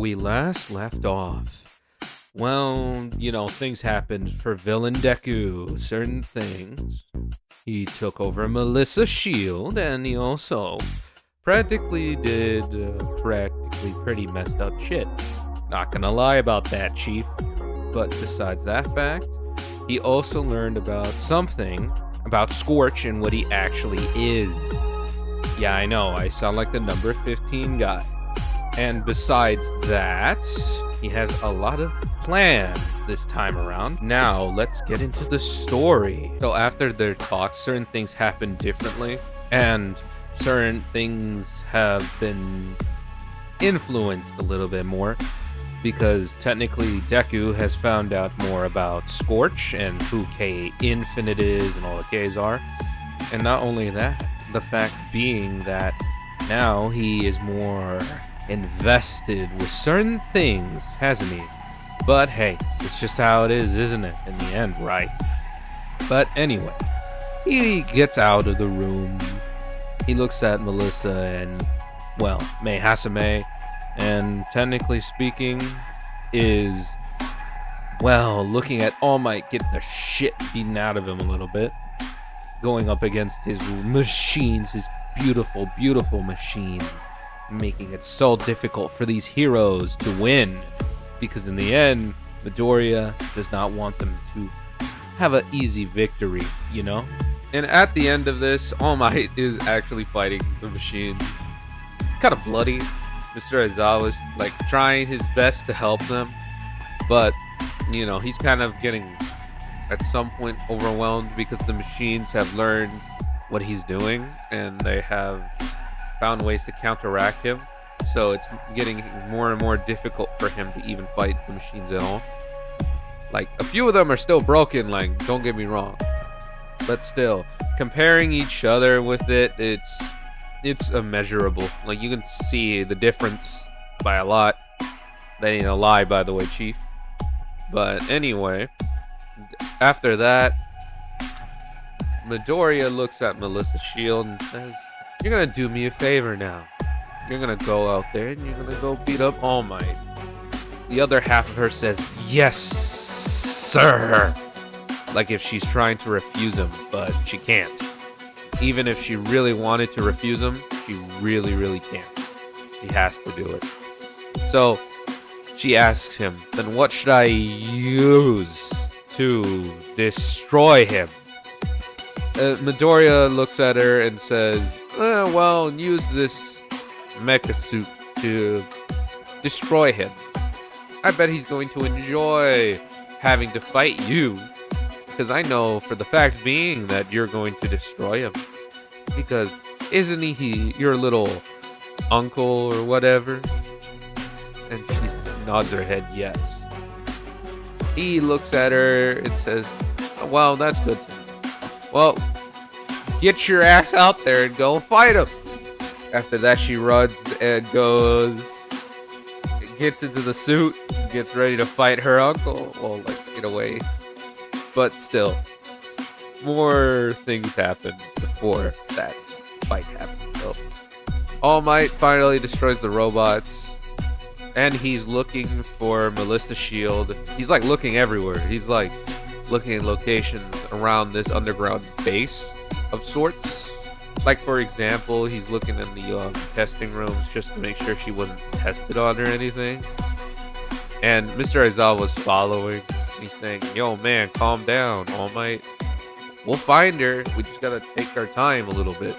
we last left off, well, things happened for villain Deku. Certain things. He took over Melissa's shield, and he also practically did pretty messed up shit. Not gonna lie about that, Chief. But besides that fact, he also learned about something about Scorch and what he actually is. Yeah, I know, I sound like the number 15 guy. And besides that, he has a lot of plans this time around. Now, let's get into the story. So after their talk, certain things happen differently, and certain things have been influenced a little bit more, because technically Deku has found out more about Scorch and who K.infinite is and all the K's are. And not only that, the fact being that now he is more invested with certain things, hasn't he? But hey, it's just how it is, isn't it? In the end, right? But anyway, he gets out of the room. He looks at Melissa and, well, Mei Hasame, and technically speaking, is, well, looking at All Might get the shit beaten out of him a little bit, going up against his machines, his beautiful, beautiful machines, making it so difficult for these heroes to win, because in the end, Midoriya does not want them to have an easy victory, And at the end of this, All Might is actually fighting the machine. It's kind of bloody. Mr. Aizawa's trying his best to help them, but he's kind of getting at some point overwhelmed because the machines have learned what he's doing and they have found ways to counteract him. So it's getting more and more difficult for him to even fight the machines at all. A few of them are still broken, don't get me wrong, but still, comparing each other with it, it's immeasurable. You can see the difference by a lot. That ain't a lie, by the way, Chief. But anyway, after that, Midoriya looks at Melissa's shield and says, "You're gonna do me a favor now. You're gonna go out there and you're gonna go beat up All Might." The other half of her says, "Yes, sir." Like if she's trying to refuse him, but she can't. Even if she really wanted to refuse him, she really, really can't. She has to do it. So she asks him, "Then what should I use to destroy him?" Midoriya looks at her and says, well, use this mecha suit to destroy him. I bet he's going to enjoy having to fight you, because I know for the fact being that you're going to destroy him. Because isn't he your little uncle or whatever?" And she nods her head yes. He looks at her and says, "Well, that's good to know. Well, get your ass out there and go fight him." After that, she runs and gets into the suit, gets ready to fight her uncle. Well, in a way. But still, more things happen before that fight happens. So, All Might finally destroys the robots, and he's looking for Melissa's shield. He's looking everywhere. He's looking at locations around this underground base of sorts. For example, he's looking in the testing rooms just to make sure she wasn't tested on or anything. And Mr. Aizawa's following. He's saying, "Yo, man, calm down, All Might. We'll find her. We just gotta take our time a little bit."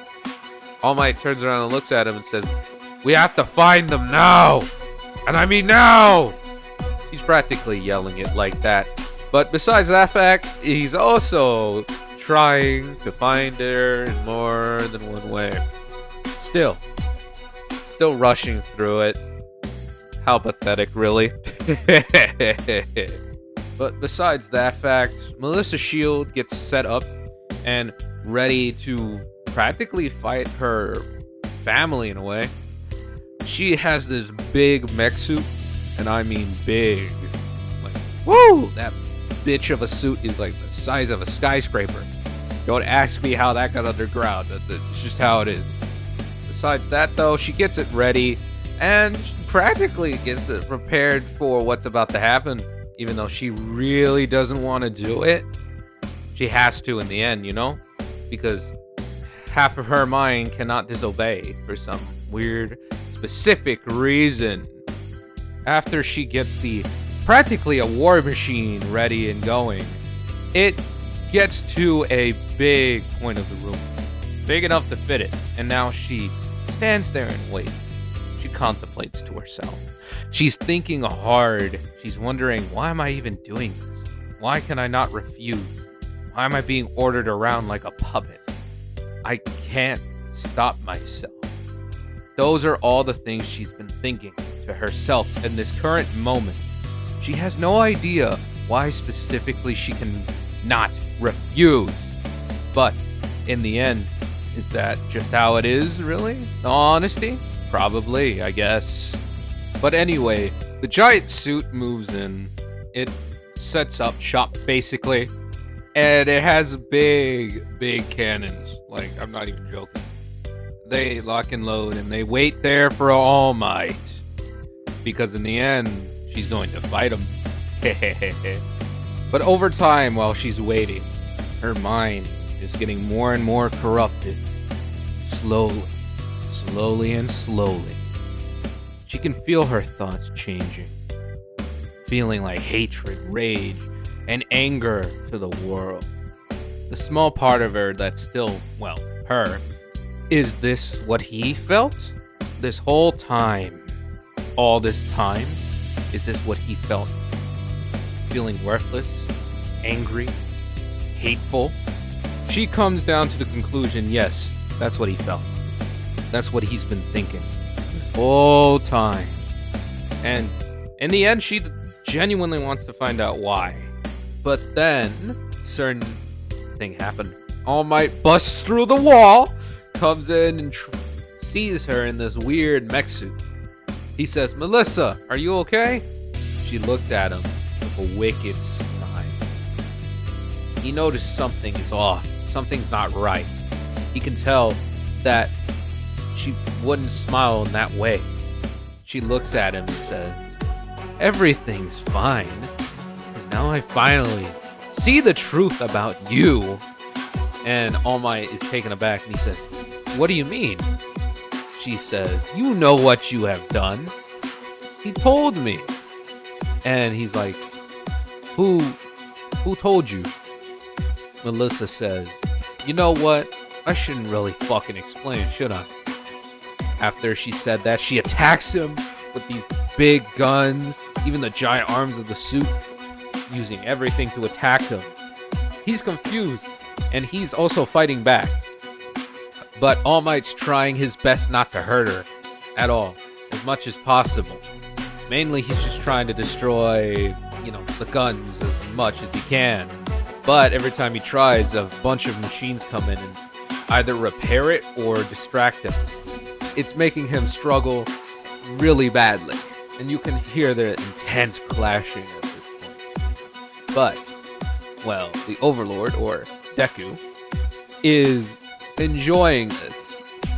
All Might turns around and looks at him and says, "We have to find them now. And I mean now." He's practically yelling it like that. But besides that fact, he's also trying to find her in more than one way. Still rushing through it. How pathetic, really. But besides that fact, Melissa's shield gets set up and ready to practically fight her family in a way. She has this big mech suit, and I mean big. Woo! That bitch of a suit is the size of a skyscraper. Don't ask me how that got underground. It's just how it is. Besides that, though, she gets it ready and practically gets prepared for what's about to happen, even though she really doesn't want to do it. She has to in the end, because half of her mind cannot disobey for some weird, specific reason. After she gets practically a war machine ready and going, it gets to a big point of the room, big enough to fit it, and now she stands there and waits. She contemplates to herself. She's thinking hard. She's wondering, why am I even doing this? Why can I not refuse? Why am I being ordered around like a puppet? I can't stop myself. Those are all the things she's been thinking to herself in this current moment. She has no idea why specifically she can not refuse. But in the end, is that just how it is, really? The honesty? Probably, I guess. But anyway, the giant suit moves in. It sets up shop, basically. And it has big, big cannons. Like, I'm not even joking. They lock and load, and they wait there for All Might. Because in the end, she's going to fight him. But over time, while she's waiting, her mind is getting more and more corrupted. Slowly and slowly. She can feel her thoughts changing. Feeling like hatred, rage, and anger to the world. The small part of her that's still, her. Is this what he felt? This whole time? All this time? Is this what he felt? Feeling worthless? Angry? Hateful? She comes down to the conclusion, yes, that's what he felt. That's what he's been thinking this whole time. And in the end, she genuinely wants to find out why. But then, certain thing happened. All Might busts through the wall, comes in and sees her in this weird mech suit. He says, "Melissa, are you okay?" She looks at him with a wicked smile. He noticed something is off. Something's not right. He can tell that she wouldn't smile in that way. She looks at him and says, "Everything's fine. Because now I finally see the truth about you." And All Might is taken aback and he says, "What do you mean?" She says, "You know what you have done. He told me." And he's like, Who told you?" Melissa says, "You know what? I shouldn't really fucking explain, should I?" After she said that, she attacks him with these big guns, even the giant arms of the suit, using everything to attack him. He's confused, and he's also fighting back. But All Might's trying his best not to hurt her at all, as much as possible. Mainly, he's just trying to destroy, the guns as much as he can. But every time he tries, a bunch of machines come in and either repair it or distract him. It's making him struggle really badly, and you can hear the intense clashing at this point. But, the Overlord, or Deku, is enjoying this.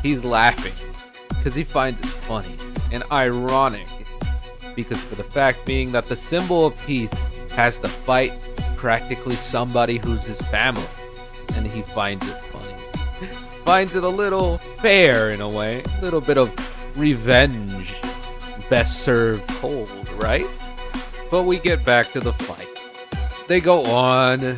He's laughing because he finds it funny and ironic, because for the fact being that the symbol of peace has to fight practically somebody who's his family, and he finds it funny. Finds it a little fair in a way, a little bit of revenge, best served cold, right? But we get back to the fight. They go on,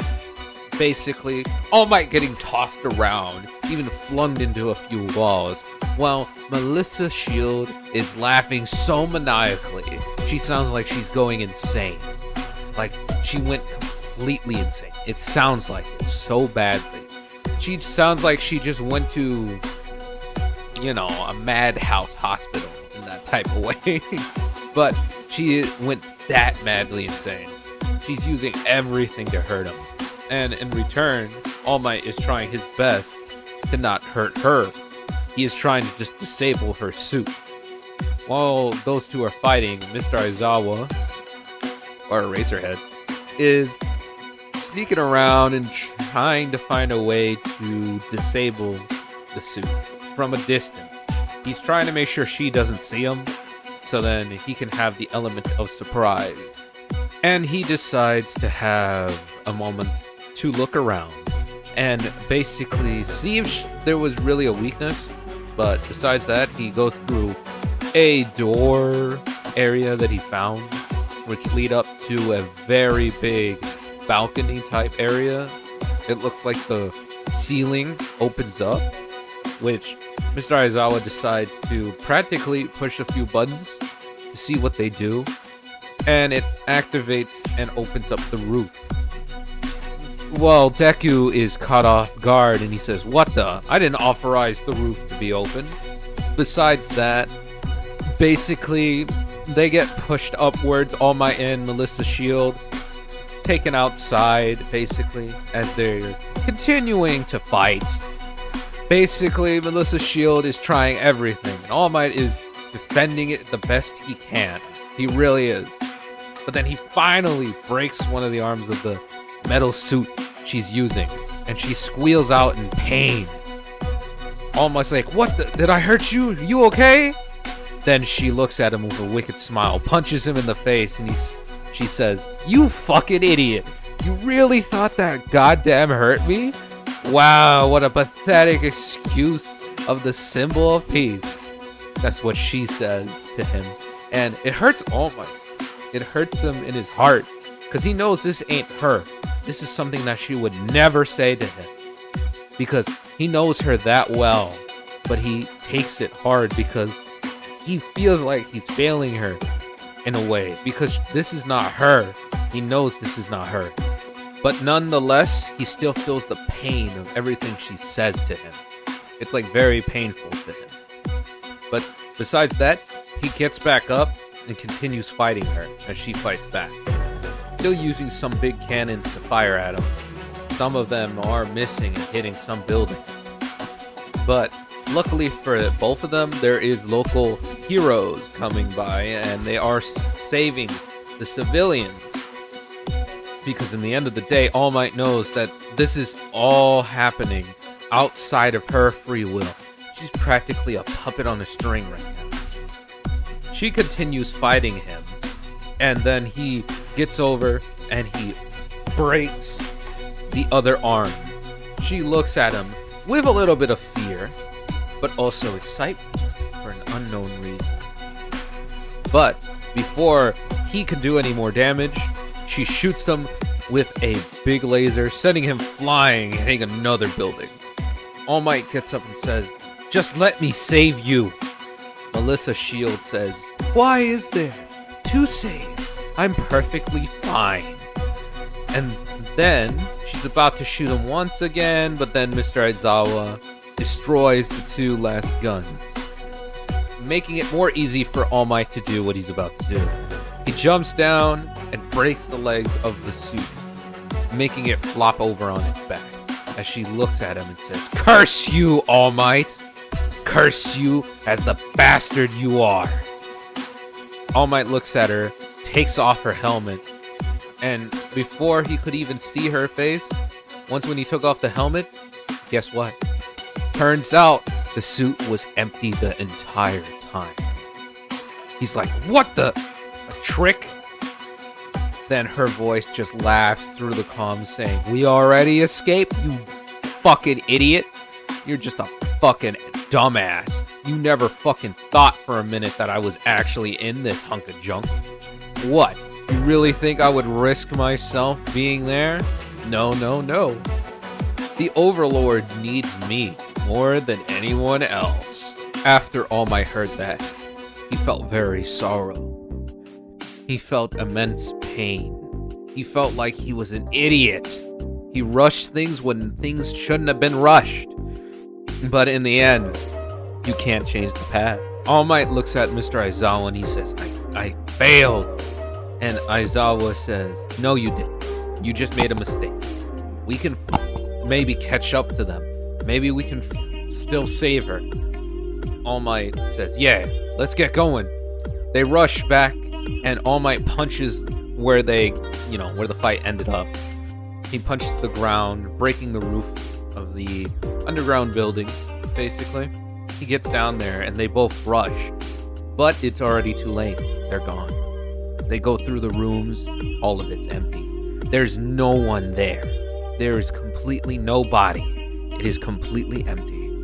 basically, All Might getting tossed around, even flung into a few walls, while Melissa's shield is laughing so maniacally. She sounds like she's going insane. Like, she went completely insane. It sounds like it so badly. She sounds like she just went to, a madhouse hospital in that type of way. But she went that madly insane. She's using everything to hurt him. And in return, All Might is trying his best to not hurt her. He is trying to just disable her suit. While those two are fighting, Mr. Aizawa, or Eraserhead, is sneaking around and trying to find a way to disable the suit from a distance. He's trying to make sure she doesn't see him, so then he can have the element of surprise. And he decides to have a moment to look around and basically see if there was really a weakness. But besides that, he goes through a door area that he found, which lead up to a very big balcony type area. It looks like the ceiling opens up, which Mr. Aizawa decides to practically push a few buttons to see what they do, and it activates and opens up the roof. Well, Deku is caught off guard and he says, "What the? I didn't authorize the roof to be open." Besides that, basically, they get pushed upwards, All Might and Melissa's shield, taken outside, basically, as they're continuing to fight. Basically, Melissa's shield is trying everything, and All Might is defending it the best he can. He really is. But then he finally breaks one of the arms of the metal suit she's using, and she squeals out in pain. All Might's like, "What the? Did I hurt you? You okay?" Then she looks at him with a wicked smile, punches him in the face, and she says, "You fucking idiot. You really thought that goddamn hurt me? Wow, what a pathetic excuse of the symbol of peace." That's what she says to him. And it hurts All Might. It hurts him in his heart, because he knows this ain't her. This is something that she would never say to him, because he knows her that well. But he takes it hard because he feels like he's failing her in a way, because this is not her. He knows this is not her. But nonetheless, he still feels the pain of everything she says to him. It's like very painful to him. But besides that, he gets back up and continues fighting her as she fights back. Still using some big cannons to fire at him. Some of them are missing and hitting some buildings. But luckily for both of them, there is local heroes coming by, and they are saving the civilians. Because in the end of the day, All Might knows that this is all happening outside of her free will. She's practically a puppet on a string right now. She continues fighting him, and then he gets over and he breaks the other arm. She looks at him with a little bit of fear, but also excitement for an unknown reason. But before he can do any more damage, she shoots him with a big laser, sending him flying and hitting another building. All Might gets up and says, "Just let me save you." Melissa's shield says, "Why is there to save? I'm perfectly fine." And then she's about to shoot him once again, but then Mr. Aizawa destroys the two last guns, making it more easy for All Might to do what he's about to do. He jumps down and breaks the legs of the suit, making it flop over on its back as she looks at him and says, "Curse you, All Might! Curse you as the bastard you are!" All Might looks at her, takes off her helmet, and before he could even see her face, once when he took off the helmet, guess what? Turns out the suit was empty the entire time. He's like, "What the? A trick?" Then her voice just laughs through the comms saying, "We already escaped, you fucking idiot. You're just a fucking dumbass. You never fucking thought for a minute that I was actually in this hunk of junk. What? You really think I would risk myself being there? No, no, no. The Overlord needs me more than anyone else." After All Might heard that, he felt very sorrow. He felt immense pain. He felt like he was an idiot. He rushed things when things shouldn't have been rushed. But in the end, you can't change the past. All Might looks at Mr. Aizawa and he says, I failed. And Aizawa says, "No, you didn't. You just made a mistake. We can maybe catch up to them. Maybe we can still save her." All Might says, "Yeah, let's get going." They rush back, and All Might punches where where the fight ended up. He punches the ground, breaking the roof of the underground building, basically. He gets down there, and they both rush. But it's already too late. They're gone. They go through the rooms. All of it's empty. There's no one there. There is completely nobody. It is completely empty.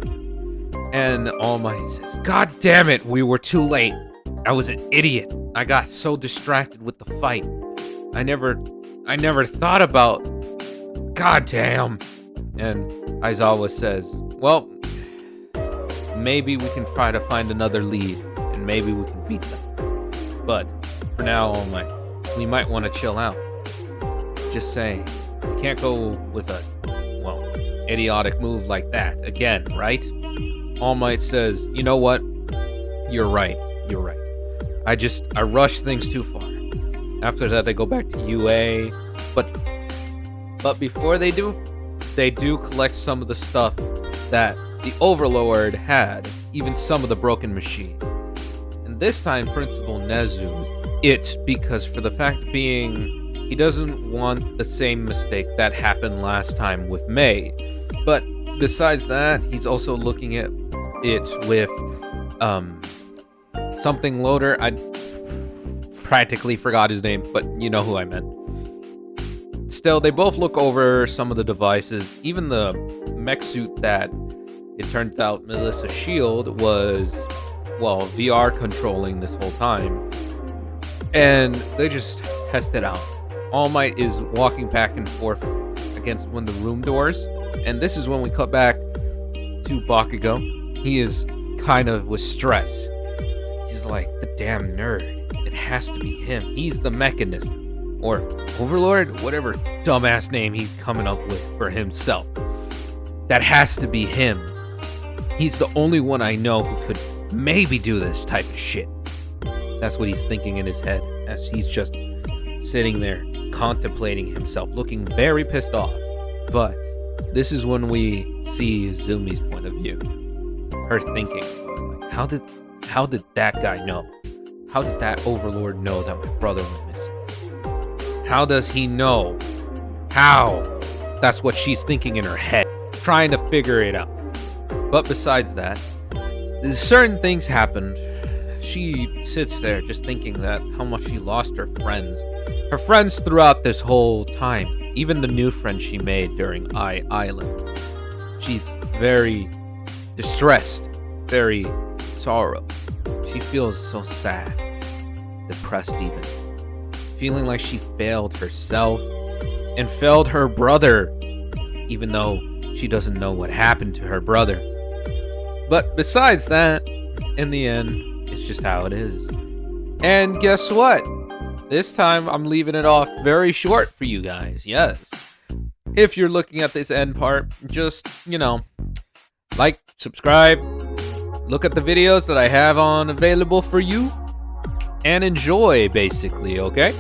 And All Might says, "God damn it, we were too late. I was an idiot. I got so distracted with the fight. I never thought about... God damn." And Aizawa says, "Well, maybe we can try to find another lead, and maybe we can beat them. But for now, All Might, we might want to chill out. Just saying, we can't go with a, well, idiotic move like that again, right?" All Might says, "You know what? You're right. I rushed things too far." After that, they go back to UA, but before they do collect some of the stuff that the Overlord had, even some of the broken machine. And this time, Principal Nezu, it's because for the fact being, he doesn't want the same mistake that happened last time with May. But besides that, he's also looking at it with something loader. I practically forgot his name, but you know who I meant. Still, they both look over some of the devices. Even the mech suit that it turns out Melissa's shield was, well, VR controlling this whole time. And they just test it out. All Might is walking back and forth against one of the room doors. And this is when we cut back to Bakugo. He is kind of with stress. He's like, the damn nerd. It has to be him. He's the mechanist. Or Overlord, whatever dumbass name he's coming up with for himself. That has to be him. He's the only one I know who could maybe do this type of shit. That's what he's thinking in his head as he's just sitting there contemplating himself, looking very pissed off. But this is when we see Zumi's point of view. Her thinking, like, how did that guy know? How did that Overlord know that my brother was missing? How does he know? How? That's what she's thinking in her head, trying to figure it out. But besides that, certain things happened. She sits there just thinking that how much she lost her friends. Her friends throughout this whole time. Even the new friends she made during Island. She's very distressed, very sorrow. She feels so sad, depressed even. Feeling like she failed herself and failed her brother, even though she doesn't know what happened to her brother. But besides that, in the end, it's just how it is. And guess what? This time, I'm leaving it off very short for you guys, yes. If you're looking at this end part, just, like, subscribe, look at the videos that I have on available for you, and enjoy, basically, okay?